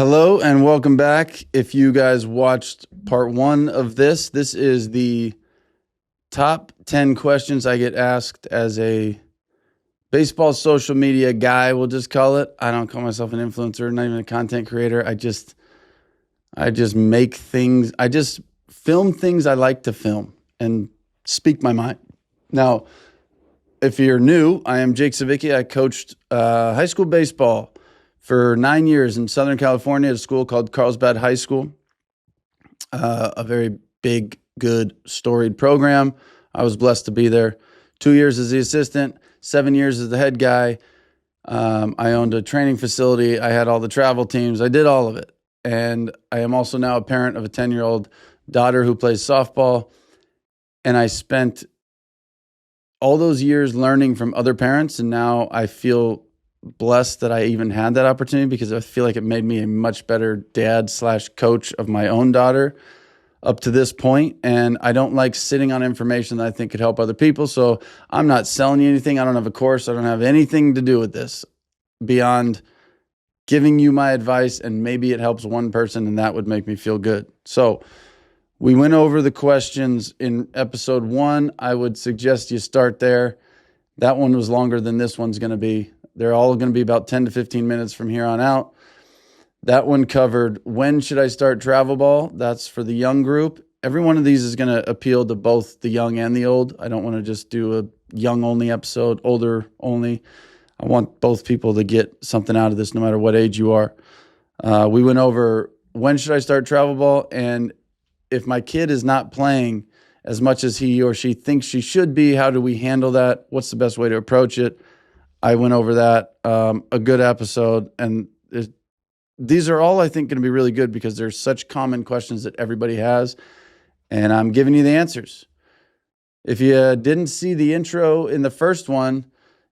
Hello and welcome back. If you guys watched part one of this is the top 10 questions I get asked as a baseball social media guy, we'll just call it. I don't call myself an influencer, not even a content creator. I just make things, I just film things I like to film and speak my mind. Now, if you're new, I am Jake Savicki. I coached high school baseball for 9 years in Southern California at a school called Carlsbad High School, a very big, good, storied program. I was blessed to be there. 2 years as the assistant, 7 years as the head guy. I owned a training facility. I had all the travel teams. I did all of it. And I am also now a parent of a 10-year-old daughter who plays softball. And I spent all those years learning from other parents, and now I feel blessed that I even had that opportunity because I feel like it made me a much better dad/coach of my own daughter up to this point. And I don't like sitting on information that I think could help other people. So I'm not selling you anything. I don't have a course. I don't have anything to do with this beyond giving you my advice, and maybe it helps one person, and that would make me feel good. So we went over the questions in episode 1. I would suggest you start there. That one was longer than this one's going to be. They're all going to be about 10 to 15 minutes from here on out. That one covered when should I start travel ball? That's for the young group. Every one of these is going to appeal to both the young and the old. I don't want to just do a young only episode, older only. I want both people to get something out of this no matter what age you are. We went over when should I start travel ball, and if my kid is not playing as much as he or she thinks she should be, how do we handle that? What's the best way to approach it? I went over that, a good episode, and these are all, I think, going to be really good because there's such common questions that everybody has, and I'm giving you the answers. If you didn't see the intro in the first one,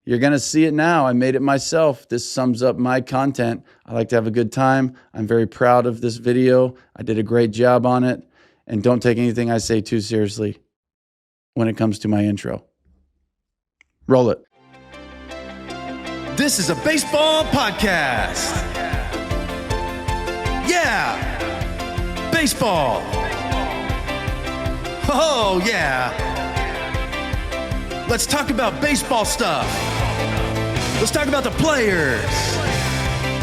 you're going to see it now. I made it myself. This sums up my content. I like to have a good time. I'm very proud of this video. I did a great job on it, and don't take anything I say too seriously when it comes to my intro. Roll it. This is a baseball podcast. Yeah, baseball. Oh, yeah. Let's talk about baseball stuff. Let's talk about the players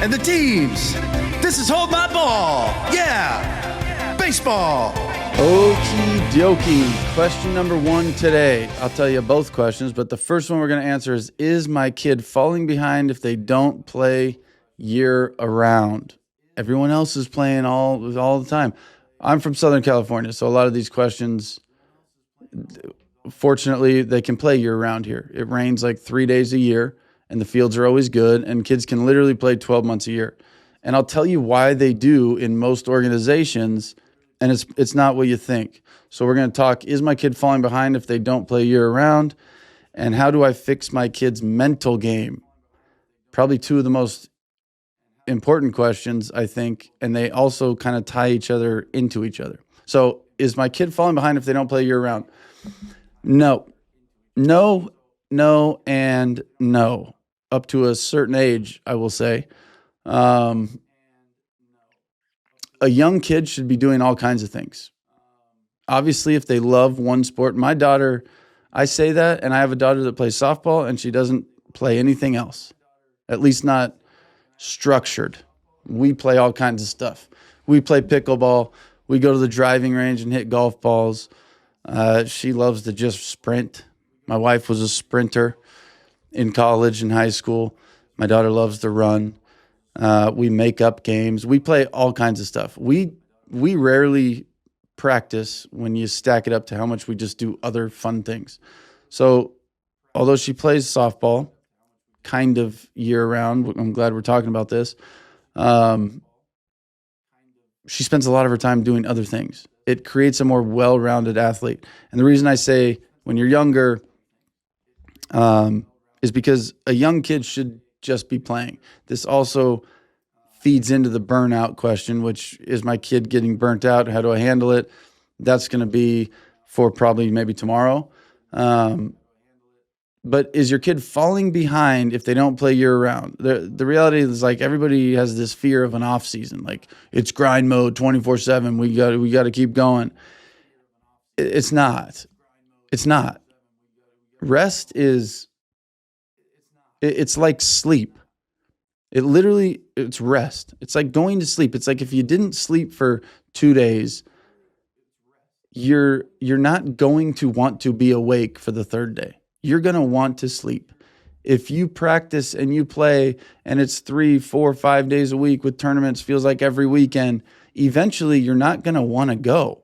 and the teams. This is Hold My Ball. Yeah, baseball. Okie dokie. Question number 1 today. I'll tell you both questions, but the first one we're going to answer is my kid falling behind if they don't play year around? Everyone else is playing all the time. I'm from Southern California, so a lot of these questions, fortunately, they can play year round here. It rains like 3 days a year, and the fields are always good, and kids can literally play 12 months a year. And I'll tell you why they do in most organizations, and it's not what you think. So we're going to talk, is my kid falling behind if they don't play year-round? And how do I fix my kid's mental game? Probably 2 of the most important questions, I think, and they also kind of tie each other into each other. So is my kid falling behind if they don't play year-round? No. No, no, and no. Up to a certain age, I will say. A young kid should be doing all kinds of things. Obviously, if they love one sport, my daughter, I say that, and I have a daughter that plays softball, and she doesn't play anything else, at least not structured. We play all kinds of stuff. We play pickleball. We go to the driving range and hit golf balls. She loves to just sprint. My wife was a sprinter in college and high school. My daughter loves to run. We make up games. We play all kinds of stuff. We rarely practice when you stack it up to how much we just do other fun things. So although she plays softball kind of year-round, I'm glad we're talking about this, she spends a lot of her time doing other things. It creates a more well-rounded athlete. And the reason I say when you're younger is because a young kid should just be playing. This also feeds into the burnout question, which is my kid getting burnt out? How do I handle it? That's going to be for probably maybe tomorrow. But is your kid falling behind if they don't play year round? The reality is, like, everybody has this fear of an off season. Like, it's grind mode 24/7. We got to keep going. It's not. It's not. Rest is, it's like sleep. It's rest. It's like going to sleep. It's like if you didn't sleep for 2 days, you're not going to want to be awake for the third day. You're going to want to sleep. If you practice and you play and it's 3, 4, 5 days a week with tournaments, feels like every weekend, eventually you're not going to want to go.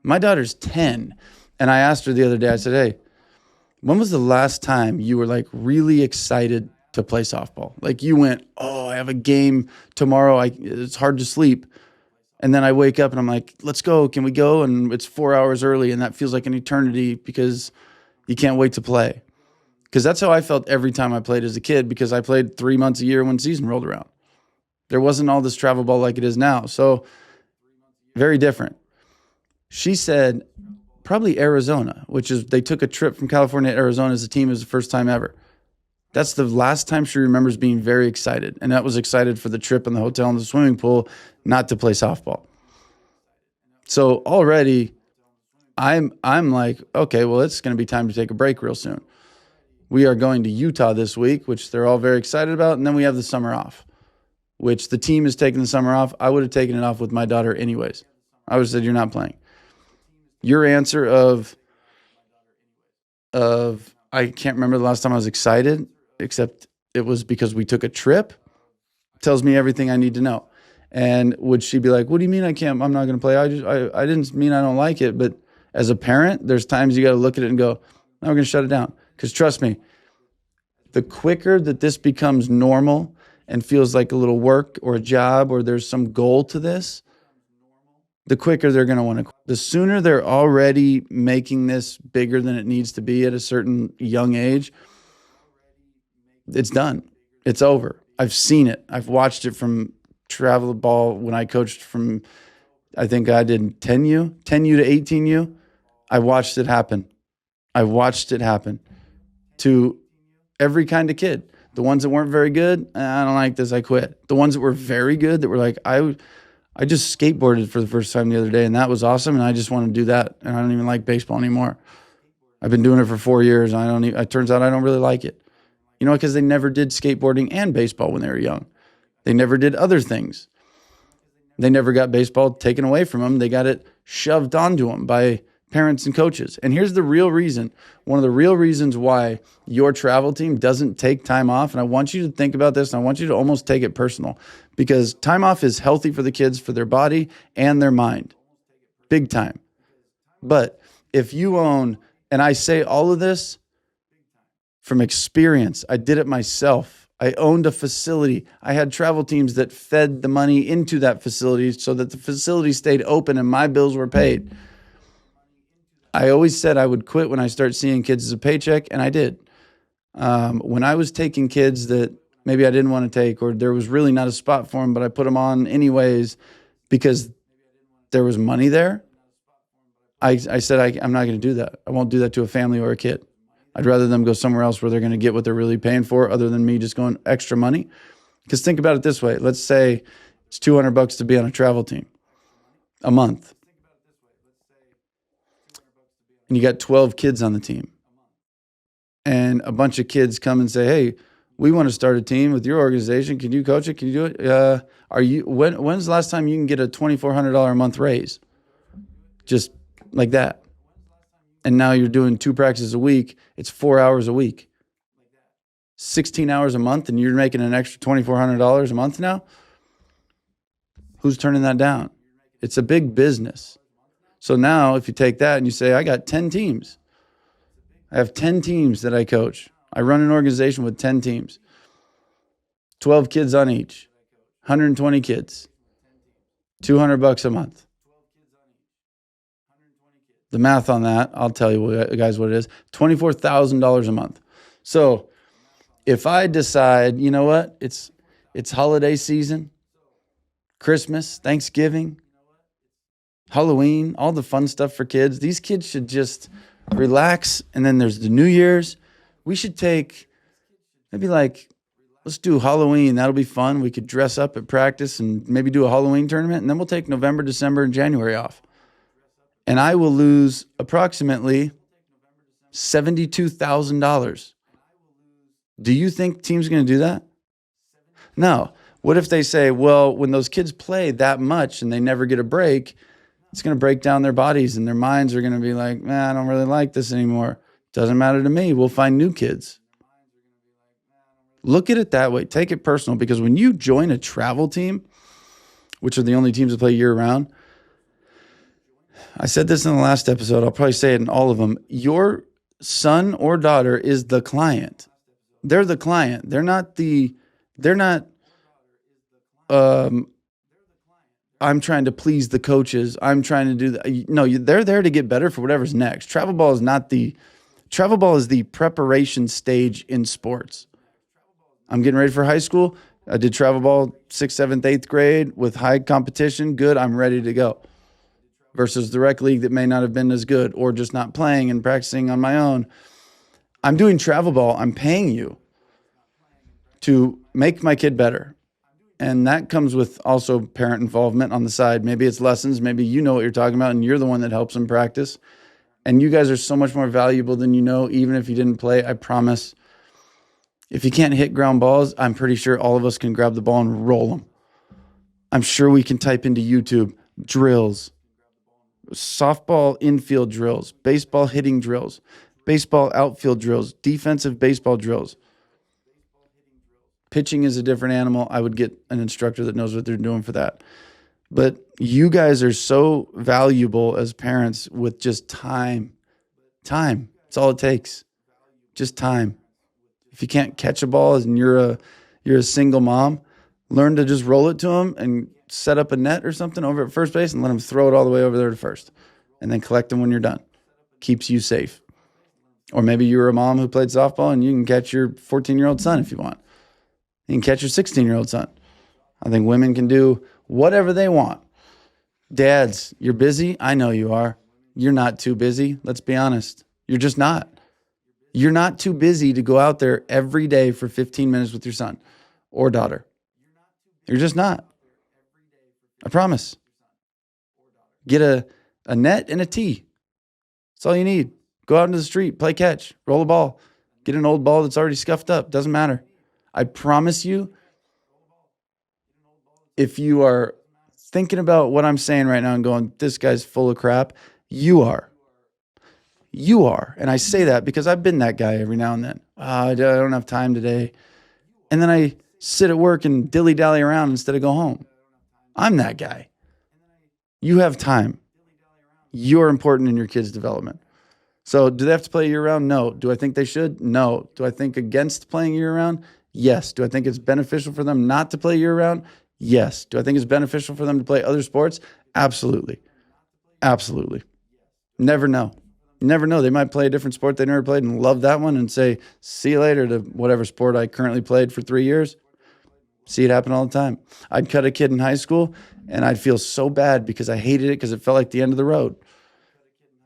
My daughter's 10, and I asked her the other day, I said, hey, when was the last time you were like really excited to play softball? Like you went, oh, I have a game tomorrow. It's hard to sleep. And then I wake up and I'm like, let's go. Can we go? And it's 4 hours early, and that feels like an eternity because you can't wait to play. Because that's how I felt every time I played as a kid, because I played 3 months a year when season rolled around. There wasn't all this travel ball like it is now. So very different. She said probably Arizona, which is they took a trip from California to Arizona as a team. It was the first time ever. That's the last time she remembers being very excited. And that was excited for the trip and the hotel and the swimming pool, not to play softball. So already I'm like, okay, well, it's going to be time to take a break real soon. We are going to Utah this week, which they're all very excited about. And then we have the summer off, which the team is taking the summer off. I would have taken it off with my daughter anyways. I would have said, you're not playing. Your answer of I can't remember the last time I was excited, except it was because we took a trip, tells me everything I need to know. And would she be like, what do you mean I'm not going to play? I didn't mean I don't like it. But as a parent, there's times you got to look at it and go, no, we're going to shut it down. Because trust me, the quicker that this becomes normal and feels like a little work or a job or there's some goal to this, the quicker they're going to want to quit. The sooner they're already making this bigger than it needs to be at a certain young age, it's done. It's over. I've seen it. I've watched it from travel ball when I coached from, I think I did 10U to 18U. I watched it happen. To every kind of kid. The ones that weren't very good, I don't like this, I quit. The ones that were very good, that were like, I just skateboarded for the first time the other day, and that was awesome, and I just want to do that, and I don't even like baseball anymore. I've been doing it for 4 years, and it turns out I don't really like it. You know, because they never did skateboarding and baseball when they were young. They never did other things. They never got baseball taken away from them. They got it shoved onto them by parents and coaches. And here's the real reason, one of the real reasons why your travel team doesn't take time off. And I want you to think about this, and I want you to almost take it personal, because time off is healthy for the kids, for their body and their mind. Big time. But if you own, and I say all of this from experience, I did it myself. I owned a facility. I had travel teams that fed the money into that facility so that the facility stayed open and my bills were paid. I always said I would quit when I start seeing kids as a paycheck, and I did. When I was taking kids that maybe I didn't want to take, or there was really not a spot for them, but I put them on anyways because there was money there, I said I'm not going to do that. I won't do that to a family or a kid. I'd rather them go somewhere else where they're going to get what they're really paying for, other than me just going extra money. Because think about it this way. Let's say it's $200 to be on a travel team a month. And you got 12 kids on the team. And a bunch of kids come and say, hey, we want to start a team with your organization. Can you coach it? Can you do it? When's the last time you can get a $2,400 a month raise? Just like that. And now you're doing 2 practices a week. It's 4 hours a week. 16 hours a month, and you're making an extra $2,400 a month now? Who's turning that down? It's a big business. So now if you take that and you say, I got 10 teams. I have 10 teams that I coach. I run an organization with 10 teams. 12 kids on each. 120 kids. $200 a month. The math on that, I'll tell you guys what it is. $24,000 a month. So if I decide, you know what, it's holiday season, Christmas, Thanksgiving, Halloween, all the fun stuff for kids. These kids should just relax. And then there's the New Year's. We should take maybe let's do Halloween. That'll be fun. We could dress up at practice and maybe do a Halloween tournament. And then we'll take November, December, and January off. And I will lose approximately $72,000. Do you think teams are going to do that? No. What if they say, well, when those kids play that much and they never get a break, it's going to break down their bodies and their minds are going to be like, man, I don't really like this anymore. Doesn't matter to me. We'll find new kids. Look at it that way. Take it personal, because when you join a travel team, which are the only teams that play year-round, I said this in the last episode. I'll probably say it in all of them. Your son or daughter is the client. They're the client. They're not I'm trying to please the coaches. I'm trying to do that. No, they're there to get better for whatever's next. Travel ball is the preparation stage in sports. I'm getting ready for high school. I did travel ball 6th, 7th, 8th grade with high competition. Good. I'm ready to go. Versus the rec league that may not have been as good, or just not playing and practicing on my own. I'm doing travel ball. I'm paying you to make my kid better. And that comes with also parent involvement on the side. Maybe it's lessons. Maybe you know what you're talking about and you're the one that helps them practice. And you guys are so much more valuable than you know, even if you didn't play. I promise. If you can't hit ground balls, I'm pretty sure all of us can grab the ball and roll them. I'm sure we can type into YouTube drills, softball infield drills, baseball hitting drills, baseball outfield drills, defensive baseball drills. Pitching is a different animal. I would get an instructor that knows what they're doing for that. But you guys are so valuable as parents with just time. Time. That's all it takes. Just time. If you can't catch a ball and you're a single mom, learn to just roll it to them and set up a net or something over at first base and let them throw it all the way over there to first. And then collect them when you're done. Keeps you safe. Or maybe you're a mom who played softball and you can catch your 14-year-old son if you want. You can catch your 16-year-old son. I think women can do whatever they want. Dads, you're busy? I know you are. You're not too busy. Let's be honest. You're just not. You're not too busy to go out there every day for 15 minutes with your son or daughter. You're just not. I promise. Get a net and a tee. That's all you need. Go out into the street, play catch, roll a ball. Get an old ball that's already scuffed up. Doesn't matter. I promise you, if you are thinking about what I'm saying right now and going, this guy's full of crap, you are. You are. And I say that because I've been that guy every now and then. I don't have time today. And then I sit at work and dilly-dally around instead of go home. I'm that guy. You have time. You're important in your kids' development. So do they have to play year-round? No. Do I think they should? No. Do I think against playing year-round? Yes. Do I think it's beneficial for them not to play year-round? Yes. Do I think it's beneficial for them to play other sports? Absolutely. Absolutely. Never know. Never know. They might play a different sport they never played and love that one and say, see you later to whatever sport I currently played for 3 years. See it happen all the time. I'd cut a kid in high school and I'd feel so bad because I hated it because it felt like the end of the road.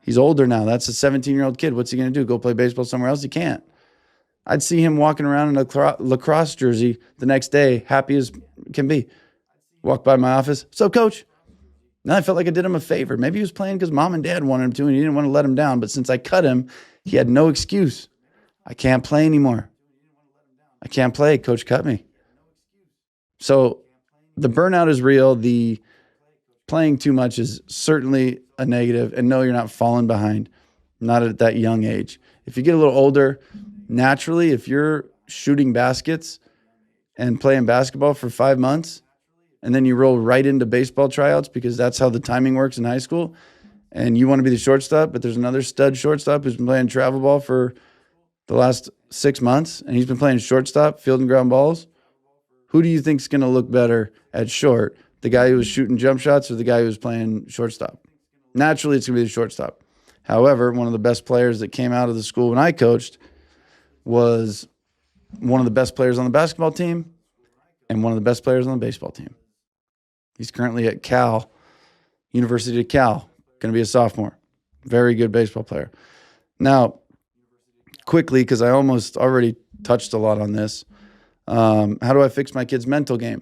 He's older now. That's a 17-year-old kid. What's he going to do? Go play baseball somewhere else? He can't. I'd see him walking around in a lacrosse jersey the next day, happy as can be. Walk by my office. So, coach. Now I felt like I did him a favor. Maybe he was playing because mom and dad wanted him to and he didn't want to let him down. But since I cut him, he had no excuse. I can't play anymore. I can't play. Coach cut me. So the burnout is real. The playing too much is certainly a negative. And no, you're not falling behind. Not at that young age. If you get a little older, naturally, if you're shooting baskets and playing basketball for 5 months, and then you roll right into baseball tryouts because that's how the timing works in high school, and you want to be the shortstop, but there's another stud shortstop who's been playing travel ball for the last 6 months, and he's been playing shortstop, fielding ground balls, who do you think's going to look better at short? The guy who was shooting jump shots or the guy who was playing shortstop? Naturally, it's going to be the shortstop. However, one of the best players that came out of the school when I coached was one of the best players on the basketball team and one of the best players on the baseball team. He's currently at Cal, University of Cal, going to be a sophomore. Very good baseball player. Now, quickly, because I almost already touched a lot on this. How do I fix my kid's mental game?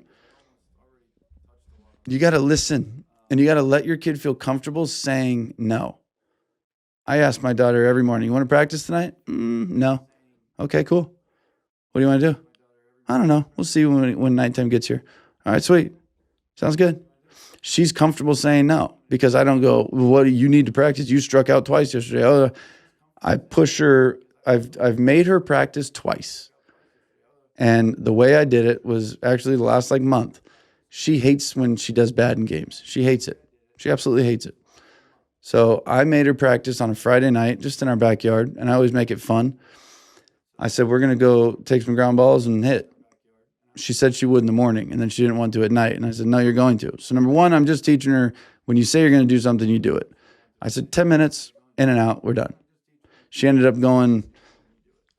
You got to listen, and you got to let your kid feel comfortable saying no. I ask my daughter every morning, you want to practice tonight? No. Okay, cool. What do you want to do? I don't know. We'll see when nighttime gets here. All right, sweet. Sounds good. She's comfortable saying no because I don't go, what do you need to practice? You struck out twice yesterday. Oh, I push her. I've made her practice twice. And the way I did it was actually the last month. She hates when she does bad in games. She hates it. She absolutely hates it. So I made her practice on a Friday night just in our backyard, and I always make it fun. I said, we're going to go take some ground balls and hit. She said she would in the morning, and then she didn't want to at night. And I said, no, you're going to. So number one, I'm just teaching her, when you say you're going to do something, you do it. I said, 10 minutes, in and out, we're done. She ended up going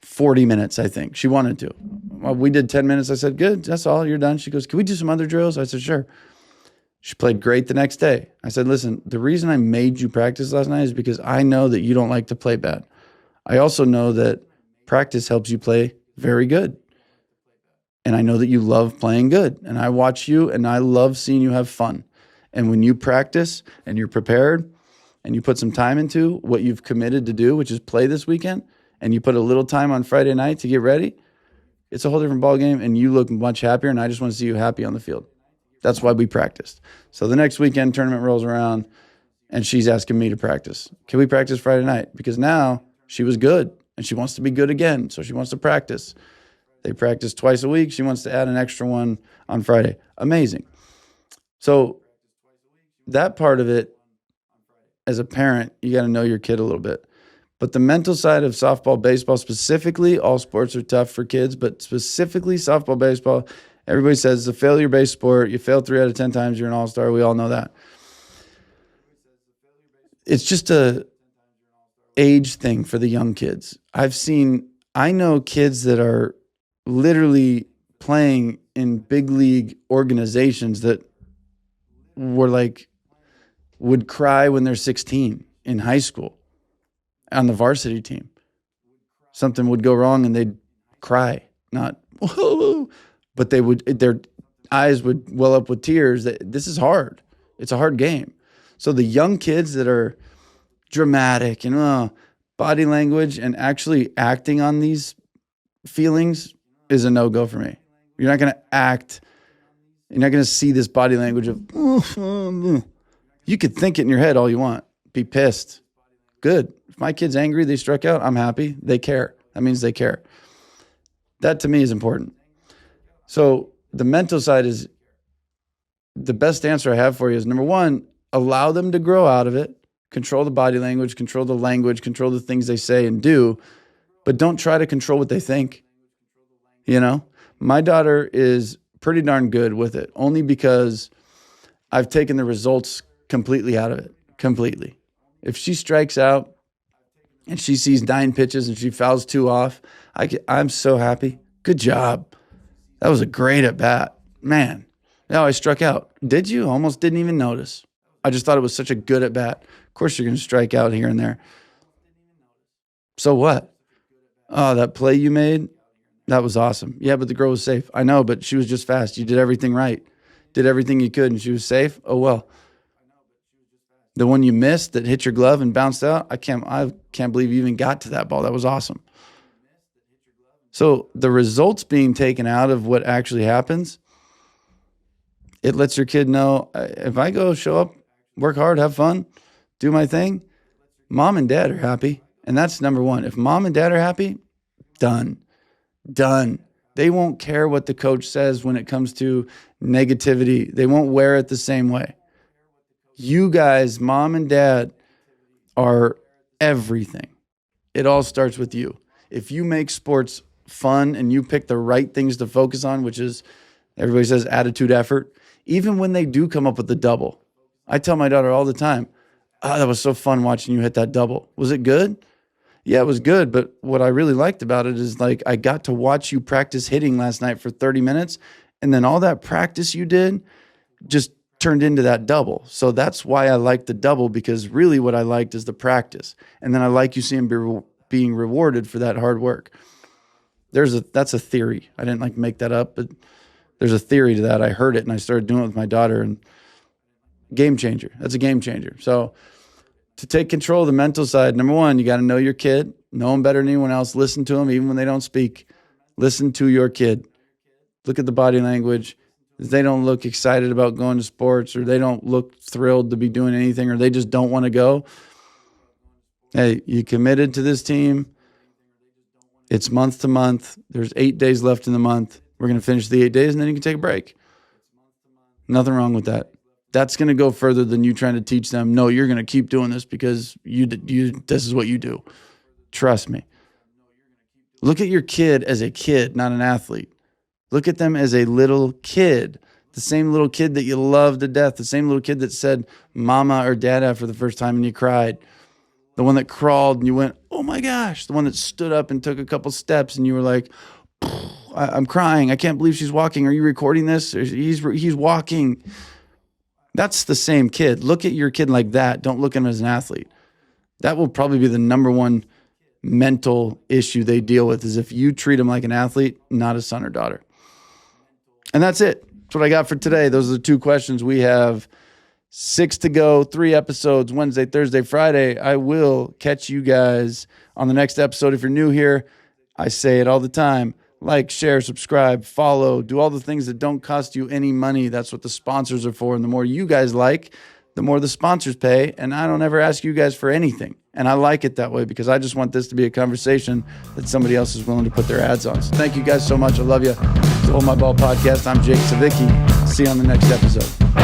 40 minutes, I think. She wanted to. Well, we did 10 minutes. I said, good, that's all, you're done. She goes, can we do some other drills? I said, sure. She played great the next day. I said, listen, the reason I made you practice last night is because I know that you don't like to play bad. I also know that practice helps you play very good. And I know that you love playing good. And I watch you, and I love seeing you have fun. And when you practice and you're prepared and you put some time into what you've committed to do, which is play this weekend, and you put a little time on Friday night to get ready, it's a whole different ballgame, and you look much happier, and I just want to see you happy on the field. That's why we practiced. So the next weekend, tournament rolls around, and she's asking me to practice. Can we practice Friday night? Because now she was good, and she wants to be good again, so she wants to practice. They practice twice a week. She wants to add an extra one on Friday. Amazing. So that part of it, as a parent, you got to know your kid a little bit. But the mental side of softball, baseball, specifically, all sports are tough for kids, but specifically softball, baseball, everybody says it's a failure-based sport. You fail 3 out of 10 times, you're an all-star. We all know that. It's just a age thing for the young kids. I know kids that are literally playing in big league organizations that would cry when they're 16 in high school on the varsity team. Something would go wrong and they'd cry, not whoa, but their eyes would well up with tears. This is hard. It's a hard game. So the young kids that are dramatic and body language and actually acting on these feelings is a no-go for me. You're not going to act. You're not going to see this body language of, you could think it in your head all you want. Be pissed. Good. If my kid's angry, they struck out, I'm happy. They care. That means they care. That to me is important. So the mental side is, the best answer I have for you is, number one, allow them to grow out of it. Control the body language, control the language, control the things they say and do, but don't try to control what they think. You know, my daughter is pretty darn good with it, only because I've taken the results completely out of it. Completely. If she strikes out and she sees 9 pitches and she fouls 2 off, I'm so happy. Good job. That was a great at bat. Man, no, I struck out. Did you? Almost didn't even notice. I just thought it was such a good at bat. Of course you're going to strike out here and there. So what? Oh, that play you made? That was awesome. Yeah, but the girl was safe. I know, but she was just fast. You did everything right. Did everything you could, and she was safe? Oh, well. The one you missed that hit your glove and bounced out, I can't believe you even got to that ball. That was awesome. So the results being taken out of what actually happens, it lets your kid know, if I go show up, work hard, have fun, do my thing, mom and dad are happy. And that's number one. If mom and dad are happy, done. They won't care what the coach says when it comes to negativity. They won't wear it the same way. You guys, mom and dad, are everything. It all starts with you. If you make sports fun and you pick the right things to focus on, which is, everybody says attitude, effort, even when they do come up with the double. I tell my daughter all the time, that was so fun watching you hit that double. Was it good? Yeah, it was good, but what I really liked about it is, I got to watch you practice hitting last night for 30 minutes, and then all that practice you did just turned into that double. So that's why I liked the double, because really what I liked is the practice. And then I like you seeing being rewarded for that hard work. That's a theory. I didn't make that up, but there's a theory to that. I heard it and I started doing it with my daughter, and game changer. That's a game changer. So to take control of the mental side, number one, you got to know your kid, know them better than anyone else. Listen to them even when they don't speak. Listen to your kid. Look at the body language. If they don't look excited about going to sports, or they don't look thrilled to be doing anything, or they just don't want to go, hey, you committed to this team. It's month to month. There's 8 days left in the month. We're going to finish the 8 days, and then you can take a break. Nothing wrong with that. That's going to go further than you trying to teach them, no, you're going to keep doing this because this is what you do. Trust me. Look at your kid as a kid, not an athlete. Look at them as a little kid, the same little kid that you love to death, the same little kid that said mama or dada for the first time and you cried, the one that crawled and you went, oh my gosh, the one that stood up and took a couple steps and you were like, I'm crying. I can't believe she's walking. Are you recording this? He's walking. That's the same kid. Look at your kid like that. Don't look at him as an athlete. That will probably be the number one mental issue they deal with, is if you treat them like an athlete, not a son or daughter. And that's it. That's what I got for today. Those are the 2 questions. We have 6 to go, 3 episodes, Wednesday, Thursday, Friday. I will catch you guys on the next episode. If you're new here, I say it all the time. Like, share, subscribe, follow, do all the things that don't cost you any money. That's what the sponsors are for. And the more you guys like, the more the sponsors pay. And I don't ever ask you guys for anything. And I like it that way because I just want this to be a conversation that somebody else is willing to put their ads on. So thank you guys so much. I love you. It's the Hold My Ball podcast. I'm Jake Savicki. See you on the next episode.